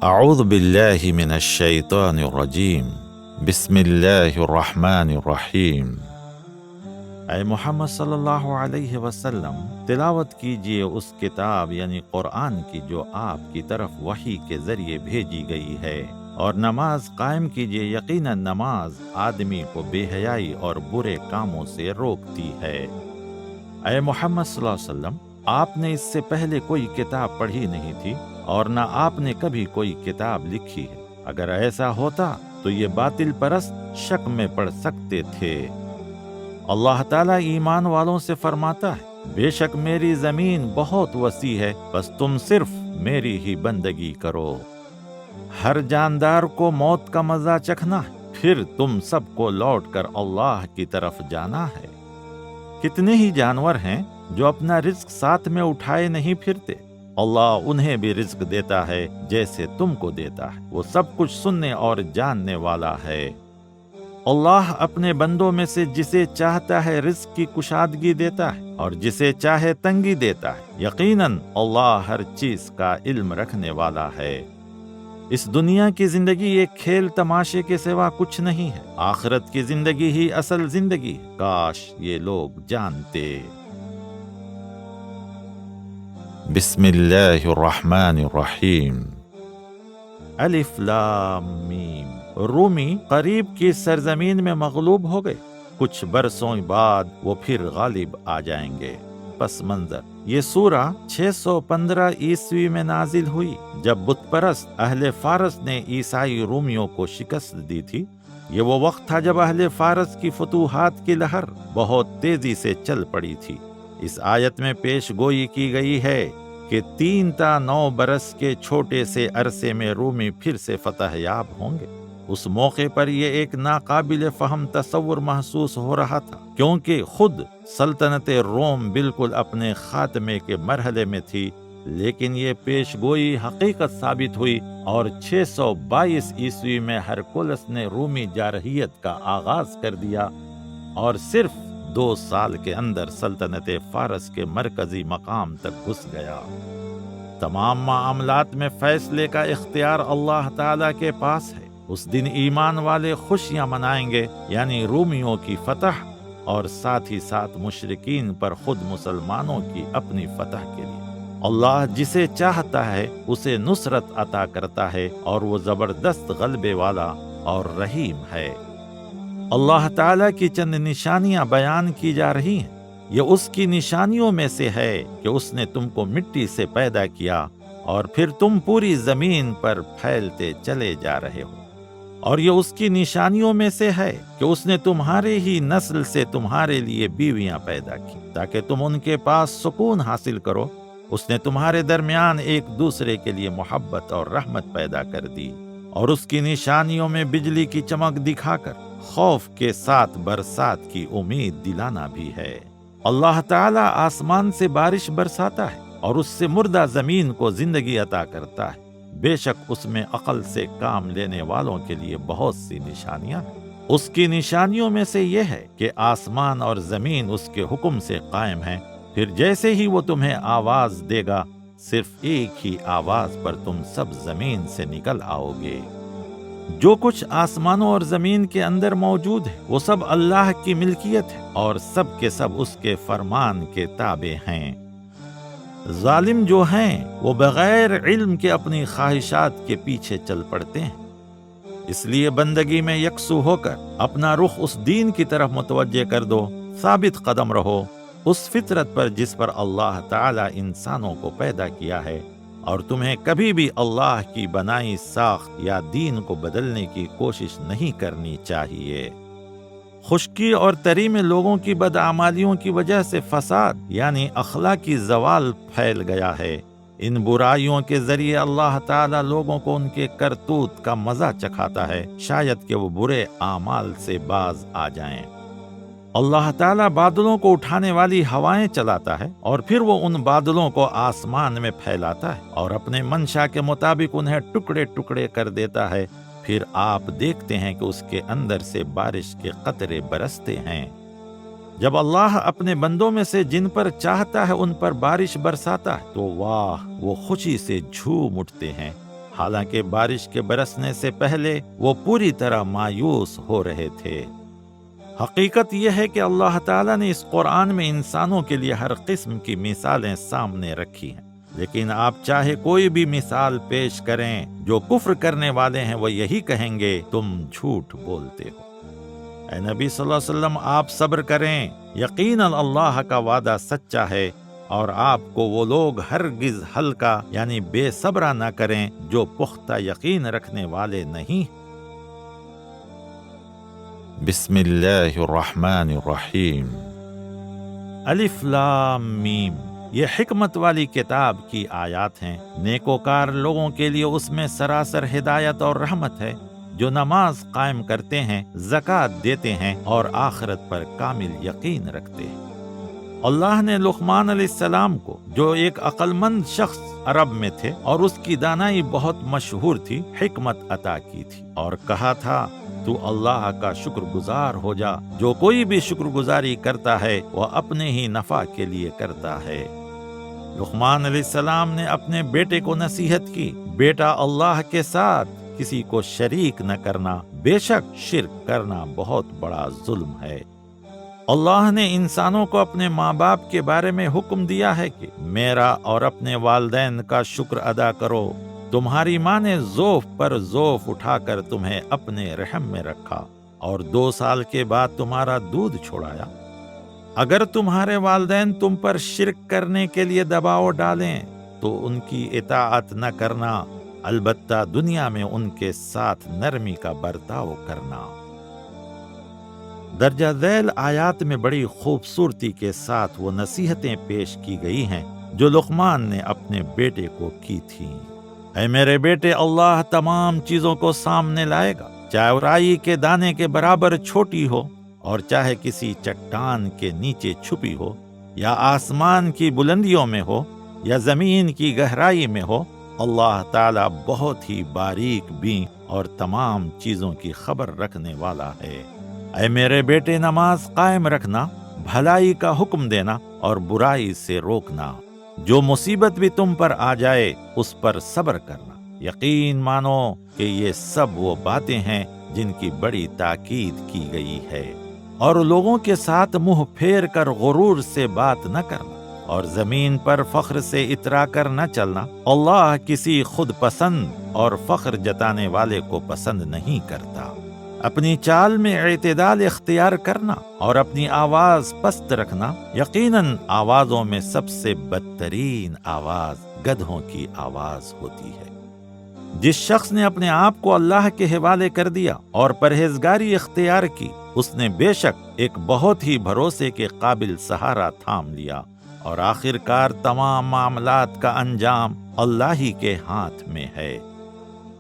اعوذ باللہ من الشیطان الرجیم بسم اللہ الرحمن الرحیم۔ اے محمد صلی اللہ علیہ وسلم، تلاوت کیجئے اس کتاب یعنی قرآن کی جو آپ کی طرف وحی کے ذریعے بھیجی گئی ہے، اور نماز قائم کیجئے، یقیناً نماز آدمی کو بے حیائی اور برے کاموں سے روکتی ہے۔ اے محمد صلی اللہ علیہ وسلم، آپ نے اس سے پہلے کوئی کتاب پڑھی نہیں تھی اور نہ آپ نے کبھی کوئی کتاب لکھی ہے۔ اگر ایسا ہوتا تو یہ باطل پرست شک میں پڑ سکتے تھے۔ اللہ تعالیٰ ایمان والوں سے فرماتا ہے، بے شک میری زمین بہت وسیع ہے، بس تم صرف میری ہی بندگی کرو۔ ہر جاندار کو موت کا مزہ چکھنا ہے، پھر تم سب کو لوٹ کر اللہ کی طرف جانا ہے۔ کتنے ہی جانور ہیں جو اپنا رزق ساتھ میں اٹھائے نہیں پھرتے، اللہ انہیں بھی رزق دیتا ہے جیسے تم کو دیتا ہے، وہ سب کچھ سننے اور جاننے والا ہے۔ اللہ اپنے بندوں میں سے جسے چاہتا ہے رزق کی کشادگی دیتا ہے اور جسے چاہے تنگی دیتا ہے۔ یقیناً اللہ ہر چیز کا علم رکھنے والا ہے۔ اس دنیا کی زندگی ایک کھیل تماشے کے سوا کچھ نہیں ہے، آخرت کی زندگی ہی اصل زندگی ہے، کاش یہ لوگ جانتے۔ بسم اللہ الرحمن الرحیم۔ الف لام میم۔ رومی قریب کی سرزمین میں مغلوب ہو گئے، کچھ برسوں بعد وہ پھر غالب آ جائیں گے۔ پس منظر، یہ سورہ 615 عیسوی میں نازل ہوئی جب بت پرست اہل فارس نے عیسائی رومیوں کو شکست دی تھی۔ یہ وہ وقت تھا جب اہل فارس کی فتوحات کی لہر بہت تیزی سے چل پڑی تھی۔ اس آیت میں پیش گوئی کی گئی ہے کہ 3 تا 9 برس کے چھوٹے سے عرصے میں رومی پھر سے فتح یاب ہوں گے۔ اس موقع پر یہ ایک ناقابل فہم تصور محسوس ہو رہا تھا، کیونکہ خود سلطنت روم بالکل اپنے خاتمے کے مرحلے میں تھی، لیکن یہ پیش گوئی حقیقت ثابت ہوئی اور 622 عیسوی میں ہرکولس نے رومی جارحیت کا آغاز کر دیا اور صرف 2 سال کے اندر سلطنت فارس کے مرکزی مقام تک گھس گیا۔ تمام معاملات میں فیصلے کا اختیار اللہ تعالیٰ کے پاس ہے۔ اس دن ایمان والے خوشیاں منائیں گے، یعنی رومیوں کی فتح، اور ساتھ ہی ساتھ مشرکین پر خود مسلمانوں کی اپنی فتح کے لیے۔ اللہ جسے چاہتا ہے اسے نصرت عطا کرتا ہے اور وہ زبردست غلبے والا اور رحیم ہے۔ اللہ تعالیٰ کی چند نشانیاں بیان کی جا رہی ہیں۔ یہ اس کی نشانیوں میں سے ہے کہ اس نے تم کو مٹی سے پیدا کیا اور پھر تم پوری زمین پر پھیلتے چلے جا رہے ہو۔ اور یہ اس کی نشانیوں میں سے ہے کہ اس نے تمہارے ہی نسل سے تمہارے لیے بیویاں پیدا کی تاکہ تم ان کے پاس سکون حاصل کرو۔ اس نے تمہارے درمیان ایک دوسرے کے لیے محبت اور رحمت پیدا کر دی، اور اس کی نشانیوں میں بجلی کی چمک دکھا کر خوف کے ساتھ برسات کی امید دلانا بھی ہے۔ اللہ تعالیٰ آسمان سے بارش برساتا ہے اور اس سے مردہ زمین کو زندگی عطا کرتا ہے۔ بے شک اس میں عقل سے کام لینے والوں کے لیے بہت سی نشانیاں ہیں۔ اس کی نشانیوں میں سے یہ ہے کہ آسمان اور زمین اس کے حکم سے قائم ہیں، پھر جیسے ہی وہ تمہیں آواز دے گا، صرف ایک ہی آواز پر تم سب زمین سے نکل آؤ گے۔ جو کچھ آسمانوں اور زمین کے اندر موجود ہے وہ سب اللہ کی ملکیت ہے اور سب کے سب اس کے فرمان کے تابع ہیں۔ ظالم جو ہیں وہ بغیر علم کے اپنی خواہشات کے پیچھے چل پڑتے ہیں۔ اس لیے بندگی میں یکسو ہو کر اپنا رخ اس دین کی طرف متوجہ کر دو، ثابت قدم رہو اس فطرت پر جس پر اللہ تعالیٰ انسانوں کو پیدا کیا ہے، اور تمہیں کبھی بھی اللہ کی بنائی ساخت یا دین کو بدلنے کی کوشش نہیں کرنی چاہیے۔ خشکی اور تری میں لوگوں کی بدعمالیوں کی وجہ سے فساد یعنی اخلاقی زوال پھیل گیا ہے۔ ان برائیوں کے ذریعے اللہ تعالیٰ لوگوں کو ان کے کرتوت کا مزہ چکھاتا ہے، شاید کہ وہ برے اعمال سے باز آ جائیں۔ اللہ تعالیٰ بادلوں کو اٹھانے والی ہوائیں چلاتا ہے اور پھر وہ ان بادلوں کو آسمان میں پھیلاتا ہے اور اپنے منشا کے مطابق انہیں ٹکڑے ٹکڑے کر دیتا ہے۔ پھر آپ دیکھتے ہیں کہ اس کے اندر سے بارش کے قطرے برستے ہیں۔ جب اللہ اپنے بندوں میں سے جن پر چاہتا ہے ان پر بارش برساتا ہے تو واہ، وہ خوشی سے جھوم اٹھتے ہیں۔ حالانکہ بارش کے برسنے سے پہلے وہ پوری طرح مایوس ہو رہے تھے۔ حقیقت یہ ہے کہ اللہ تعالیٰ نے اس قرآن میں انسانوں کے لیے ہر قسم کی مثالیں سامنے رکھی ہیں، لیکن آپ چاہے کوئی بھی مثال پیش کریں، جو کفر کرنے والے ہیں وہ یہی کہیں گے تم جھوٹ بولتے ہو۔ اے نبی صلی اللہ علیہ وسلم، آپ صبر کریں، یقیناً اللہ کا وعدہ سچا ہے، اور آپ کو وہ لوگ ہرگز ہلکا یعنی بے صبرا نہ کریں جو پختہ یقین رکھنے والے نہیں۔ بسم اللہ الرحمن الرحیم۔ الف لام میم، یہ حکمت والی کتاب کی آیات ہیں۔ نیکوکار لوگوں کے لیے اس میں سراسر ہدایت اور رحمت ہے، جو نماز قائم کرتے ہیں، زکوٰۃ دیتے ہیں اور آخرت پر کامل یقین رکھتے ہیں۔ اللہ نے لقمان علیہ السلام کو، جو ایک عقل مند شخص عرب میں تھے اور اس کی دانائی بہت مشہور تھی، حکمت عطا کی تھی اور کہا تھا تو اللہ کا شکر گزار ہو جا، جو کوئی بھی شکر گزاری کرتا ہے وہ اپنے ہی نفع کے لیے کرتا ہے۔ لقمان علیہ السلام نے اپنے بیٹے کو نصیحت کی، بیٹا اللہ کے ساتھ کسی کو شریک نہ کرنا، بے شک شرک کرنا بہت بڑا ظلم ہے۔ اللہ نے انسانوں کو اپنے ماں باپ کے بارے میں حکم دیا ہے کہ میرا اور اپنے والدین کا شکر ادا کرو۔ تمہاری ماں نے ضعف پر ضعف اٹھا کر تمہیں اپنے رحم میں رکھا اور 2 سال کے بعد تمہارا دودھ چھوڑایا۔ اگر تمہارے والدین تم پر شرک کرنے کے لیے دباؤ ڈالیں تو ان کی اطاعت نہ کرنا، البتہ دنیا میں ان کے ساتھ نرمی کا برتاؤ کرنا۔ درجہ ذیل آیات میں بڑی خوبصورتی کے ساتھ وہ نصیحتیں پیش کی گئی ہیں جو لقمان نے اپنے بیٹے کو کی تھیں۔ اے میرے بیٹے، اللہ تمام چیزوں کو سامنے لائے گا، چاہے رائی کے دانے کے برابر چھوٹی ہو اور چاہے کسی چٹان کے نیچے چھپی ہو، یا آسمان کی بلندیوں میں ہو یا زمین کی گہرائی میں ہو، اللہ تعالیٰ بہت ہی باریک بین اور تمام چیزوں کی خبر رکھنے والا ہے۔ اے میرے بیٹے، نماز قائم رکھنا، بھلائی کا حکم دینا اور برائی سے روکنا، جو مصیبت بھی تم پر آ جائے اس پر صبر کرنا۔ یقین مانو کہ یہ سب وہ باتیں ہیں جن کی بڑی تاکید کی گئی ہے، اور لوگوں کے ساتھ منہ پھیر کر غرور سے بات نہ کرنا، اور زمین پر فخر سے اترا کر نہ چلنا۔ اللہ کسی خود پسند اور فخر جتانے والے کو پسند نہیں کرتا۔ اپنی چال میں اعتدال اختیار کرنا اور اپنی آواز پست رکھنا۔ یقیناً آوازوں میں سب سے بدترین آواز گدھوں کی آواز ہوتی ہے۔ جس شخص نے اپنے آپ کو اللہ کے حوالے کر دیا اور پرہیزگاری اختیار کی، اس نے بے شک ایک بہت ہی بھروسے کے قابل سہارا تھام لیا، اور آخر کار تمام معاملات کا انجام اللہ ہی کے ہاتھ میں ہے۔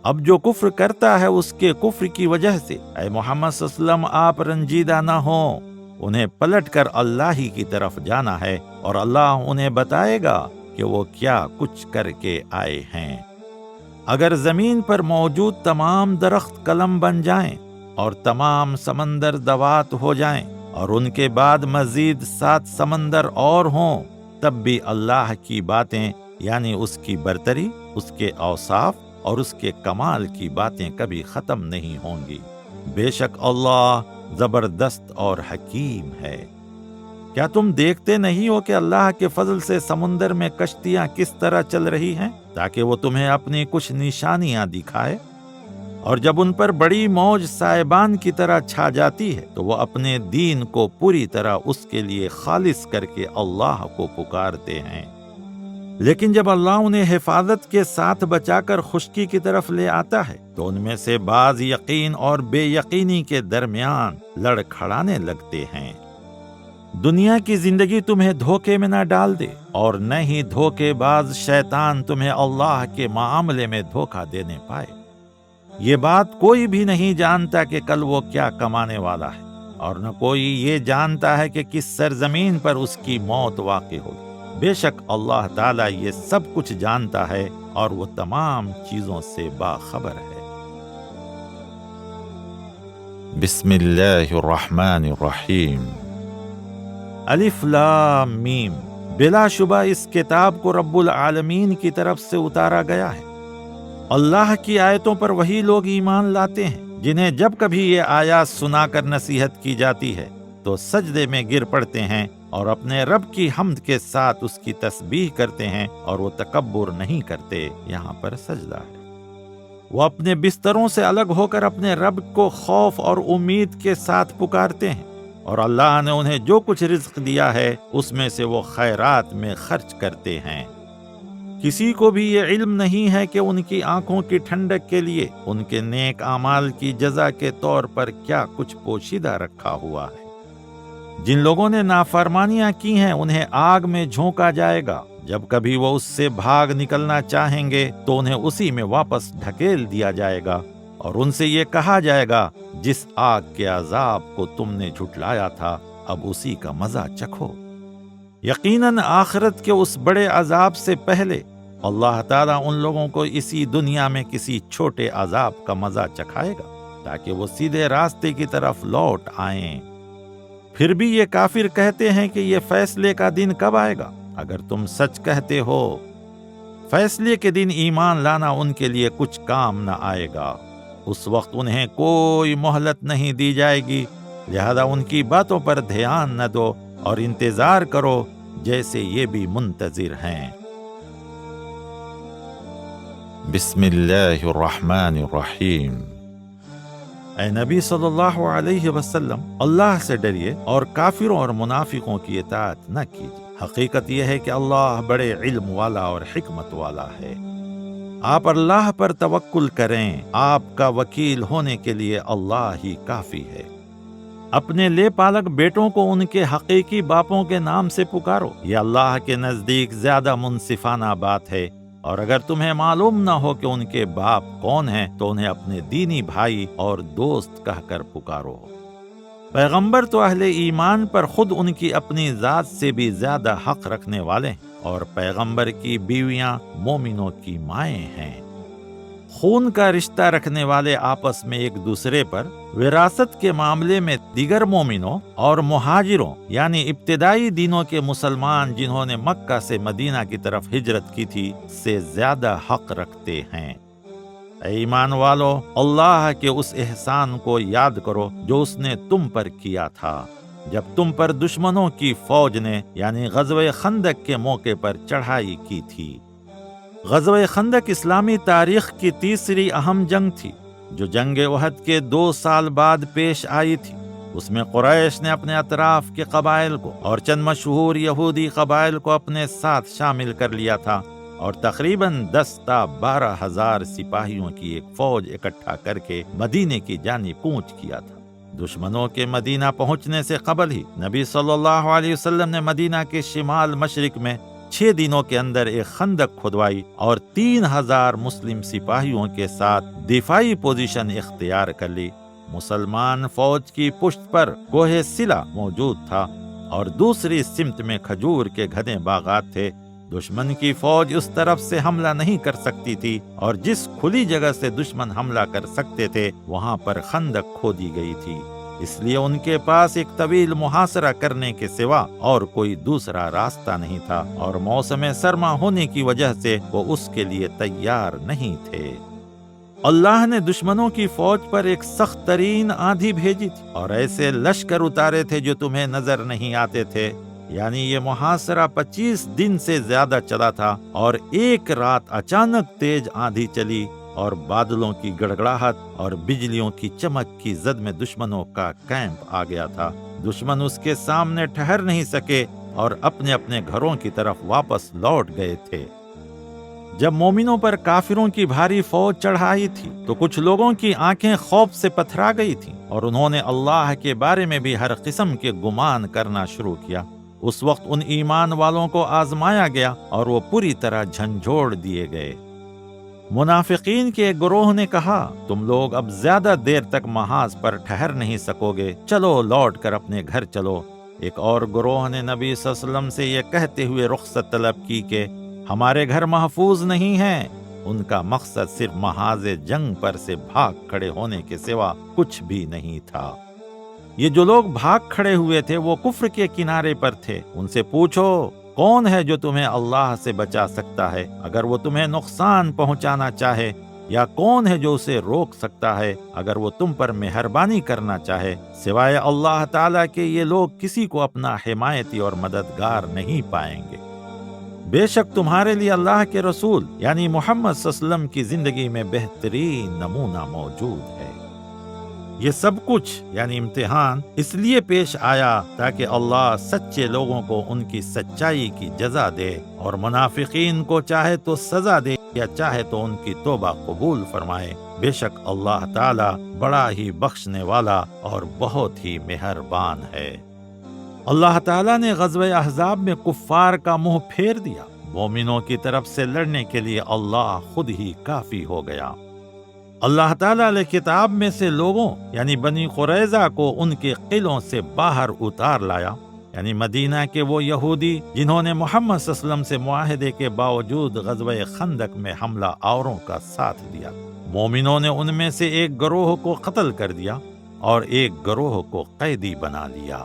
اب جو کفر کرتا ہے اس کے کفر کی وجہ سے اے محمد صلی اللہ علیہ وسلم آپ رنجیدہ نہ ہوں، انہیں پلٹ کر اللہ ہی کی طرف جانا ہے، اور اللہ انہیں بتائے گا کہ وہ کیا کچھ کر کے آئے ہیں۔ اگر زمین پر موجود تمام درخت قلم بن جائیں اور تمام سمندر دوات ہو جائیں اور ان کے بعد مزید 7 سمندر اور ہوں، تب بھی اللہ کی باتیں یعنی اس کی برتری، اس کے اوصاف اور اس کے کمال کی باتیں کبھی ختم نہیں ہوں گی۔ بے شک اللہ زبردست اور حکیم ہے۔ کیا تم دیکھتے نہیں ہو کہ اللہ کے فضل سے سمندر میں کشتیاں کس طرح چل رہی ہیں، تاکہ وہ تمہیں اپنی کچھ نشانیاں دکھائے؟ اور جب ان پر بڑی موج سائبان کی طرح چھا جاتی ہے تو وہ اپنے دین کو پوری طرح اس کے لیے خالص کر کے اللہ کو پکارتے ہیں۔ لیکن جب اللہ انہیں حفاظت کے ساتھ بچا کر خشکی کی طرف لے آتا ہے تو ان میں سے بعض یقین اور بے یقینی کے درمیان لڑکھڑانے لگتے ہیں۔ دنیا کی زندگی تمہیں دھوکے میں نہ ڈال دے، اور نہ ہی دھوکے باز شیطان تمہیں اللہ کے معاملے میں دھوکہ دینے پائے۔ یہ بات کوئی بھی نہیں جانتا کہ کل وہ کیا کمانے والا ہے، اور نہ کوئی یہ جانتا ہے کہ کس سرزمین پر اس کی موت واقع ہوگی۔ بے شک اللہ تعالیٰ یہ سب کچھ جانتا ہے اور وہ تمام چیزوں سے باخبر ہے۔ بسم اللہ الرحمن الرحیم۔ الف لام میم، بلا شبہ اس کتاب کو رب العالمین کی طرف سے اتارا گیا ہے۔ اللہ کی آیتوں پر وہی لوگ ایمان لاتے ہیں جنہیں جب کبھی یہ آیات سنا کر نصیحت کی جاتی ہے تو سجدے میں گر پڑتے ہیں اور اپنے رب کی حمد کے ساتھ اس کی تسبیح کرتے ہیں، اور وہ تکبر نہیں کرتے۔ یہاں پر سجدہ ہے۔ وہ اپنے بستروں سے الگ ہو کر اپنے رب کو خوف اور امید کے ساتھ پکارتے ہیں، اور اللہ نے انہیں جو کچھ رزق دیا ہے اس میں سے وہ خیرات میں خرچ کرتے ہیں۔ کسی کو بھی یہ علم نہیں ہے کہ ان کی آنکھوں کی ٹھنڈک کے لیے ان کے نیک اعمال کی جزا کے طور پر کیا کچھ پوشیدہ رکھا ہوا ہے۔ جن لوگوں نے نافرمانیاں کی ہیں انہیں آگ میں جھونکا جائے گا، جب کبھی وہ اس سے بھاگ نکلنا چاہیں گے تو انہیں اسی میں واپس ڈھکیل دیا جائے گا، اور ان سے یہ کہا جائے گا جس آگ کے عذاب کو تم نے جھٹلایا تھا اب اسی کا مزہ چکھو۔ یقیناً آخرت کے اس بڑے عذاب سے پہلے اللہ تعالیٰ ان لوگوں کو اسی دنیا میں کسی چھوٹے عذاب کا مزہ چکھائے گا تاکہ وہ سیدھے راستے کی طرف لوٹ آئیں۔ پھر بھی یہ کافر کہتے ہیں کہ یہ فیصلے کا دن کب آئے گا؟ اگر تم سچ کہتے ہو، فیصلے کے دن ایمان لانا ان کے لیے کچھ کام نہ آئے گا۔ اس وقت انہیں کوئی مہلت نہیں دی جائے گی، لہذا ان کی باتوں پر دھیان نہ دو اور انتظار کرو جیسے یہ بھی منتظر ہیں۔ بسم اللہ الرحمن الرحیم۔ اے نبی صلی اللہ علیہ وسلم، اللہ سے ڈریے اور کافروں اور منافقوں کی اطاعت نہ کیجیے۔ حقیقت یہ ہے کہ اللہ بڑے علم والا اور حکمت والا ہے۔ آپ اللہ پر توکل کریں، آپ کا وکیل ہونے کے لیے اللہ ہی کافی ہے۔ اپنے لے پالک بیٹوں کو ان کے حقیقی باپوں کے نام سے پکارو، یہ اللہ کے نزدیک زیادہ منصفانہ بات ہے، اور اگر تمہیں معلوم نہ ہو کہ ان کے باپ کون ہیں تو انہیں اپنے دینی بھائی اور دوست کہہ کر پکارو۔ پیغمبر تو اہل ایمان پر خود ان کی اپنی ذات سے بھی زیادہ حق رکھنے والے ہیں، اور پیغمبر کی بیویاں مومنوں کی مائیں ہیں۔ خون کا رشتہ رکھنے والے آپس میں ایک دوسرے پر وراثت کے معاملے میں دیگر مومنوں اور مہاجروں یعنی ابتدائی دینوں کے مسلمان جنہوں نے مکہ سے مدینہ کی طرف ہجرت کی تھی سے زیادہ حق رکھتے ہیں۔ اے ایمان والو، اللہ کے اس احسان کو یاد کرو جو اس نے تم پر کیا تھا جب تم پر دشمنوں کی فوج نے یعنی غزوہ خندق کے موقع پر چڑھائی کی تھی۔ غزوہ خندق اسلامی تاریخ کی تیسری اہم جنگ تھی جو جنگ احد کے 2 سال بعد پیش آئی تھی۔ اس میں قریش نے اپنے اطراف کے قبائل کو اور چند مشہور یہودی قبائل کو اپنے ساتھ شامل کر لیا تھا، اور تقریباً 10 تا 12,000 سپاہیوں کی ایک فوج اکٹھا کر کے مدینے کی جانب کوچ کیا تھا۔ دشمنوں کے مدینہ پہنچنے سے قبل ہی نبی صلی اللہ علیہ وسلم نے مدینہ کے شمال مشرق میں 6 دنوں کے اندر ایک خندق کھدوائی اور 3,000 مسلم سپاہیوں کے ساتھ دفاعی پوزیشن اختیار کر لی۔ مسلمان فوج کی پشت پر کوہ سلا موجود تھا اور دوسری سمت میں کھجور کے گھنے باغات تھے۔ دشمن کی فوج اس طرف سے حملہ نہیں کر سکتی تھی، اور جس کھلی جگہ سے دشمن حملہ کر سکتے تھے وہاں پر خندق کھودی گئی تھی، اس لیے ان کے پاس ایک طویل محاصرہ کرنے کے سوا اور کوئی دوسرا راستہ نہیں تھا، اور موسم سرما ہونے کی وجہ سے وہ اس کے لیے تیار نہیں تھے۔ اللہ نے دشمنوں کی فوج پر ایک سخت ترین آندھی بھیجی تھی اور ایسے لشکر اتارے تھے جو تمہیں نظر نہیں آتے تھے، یعنی یہ محاصرہ 25 دن سے زیادہ چلا تھا، اور ایک رات اچانک تیز آندھی چلی اور بادلوں کی گڑگڑاہٹ اور بجلیوں کی چمک کی زد میں دشمنوں کا کیمپ آ گیا تھا۔ دشمن اس کے سامنے ٹھہر نہیں سکے اور اپنے اپنے گھروں کی طرف واپس لوٹ گئے تھے۔ جب مومنوں پر کافروں کی بھاری فوج چڑھائی تھی تو کچھ لوگوں کی آنکھیں خوف سے پتھرا گئی تھیں، اور انہوں نے اللہ کے بارے میں بھی ہر قسم کے گمان کرنا شروع کیا۔ اس وقت ان ایمان والوں کو آزمایا گیا اور وہ پوری طرح جھنجھوڑ دیے گئے۔ منافقین کے ایک گروہ نے کہا، تم لوگ اب زیادہ دیر تک محاذ پر ٹھہر نہیں سکو گے، چلو لوٹ کر اپنے گھر چلو۔ ایک اور گروہ نے نبی صلی اللہ علیہ وسلم سے یہ کہتے ہوئے رخصت طلب کی کہ ہمارے گھر محفوظ نہیں ہیں۔ ان کا مقصد صرف محاذ جنگ پر سے بھاگ کھڑے ہونے کے سوا کچھ بھی نہیں تھا۔ یہ جو لوگ بھاگ کھڑے ہوئے تھے وہ کفر کے کنارے پر تھے۔ ان سے پوچھو، کون ہے جو تمہیں اللہ سے بچا سکتا ہے؟ اگر وہ تمہیں نقصان پہنچانا چاہے یا کون ہے جو اسے روک سکتا ہے اگر وہ تم پر مہربانی کرنا چاہے؟ سوائے اللہ تعالیٰ کے یہ لوگ کسی کو اپنا حمایتی اور مددگار نہیں پائیں گے۔ بے شک تمہارے لیے اللہ کے رسول یعنی محمد صلی اللہ علیہ وسلم کی زندگی میں بہترین نمونہ موجود ہے۔ یہ سب کچھ یعنی امتحان اس لیے پیش آیا تاکہ اللہ سچے لوگوں کو ان کی سچائی کی جزا دے، اور منافقین کو چاہے تو سزا دے یا چاہے تو ان کی توبہ قبول فرمائے۔ بے شک اللہ تعالی بڑا ہی بخشنے والا اور بہت ہی مہربان ہے۔ اللہ تعالیٰ نے غزوہ احزاب میں کفار کا منہ پھیر دیا۔ مومنوں کی طرف سے لڑنے کے لیے اللہ خود ہی کافی ہو گیا۔ اللہ تعالیٰ علیہ کتاب میں سے لوگوں یعنی بنی قریظہ کو ان کے قلعوں سے باہر اتار لایا، یعنی مدینہ کے وہ یہودی جنہوں نے محمد صلی اللہ علیہ وسلم سے معاہدے کے باوجود غزوہ خندق میں حملہ آوروں کا ساتھ دیا۔ مومنوں نے ان میں سے ایک گروہ کو قتل کر دیا اور ایک گروہ کو قیدی بنا لیا۔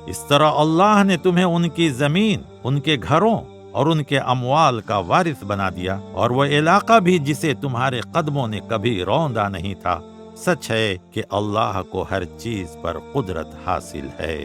اس طرح اللہ نے تمہیں ان کی زمین، ان کے گھروں اور ان کے اموال کا وارث بنا دیا، اور وہ علاقہ بھی جسے تمہارے قدموں نے کبھی روندا نہیں تھا۔ سچ ہے کہ اللہ کو ہر چیز پر قدرت حاصل ہے۔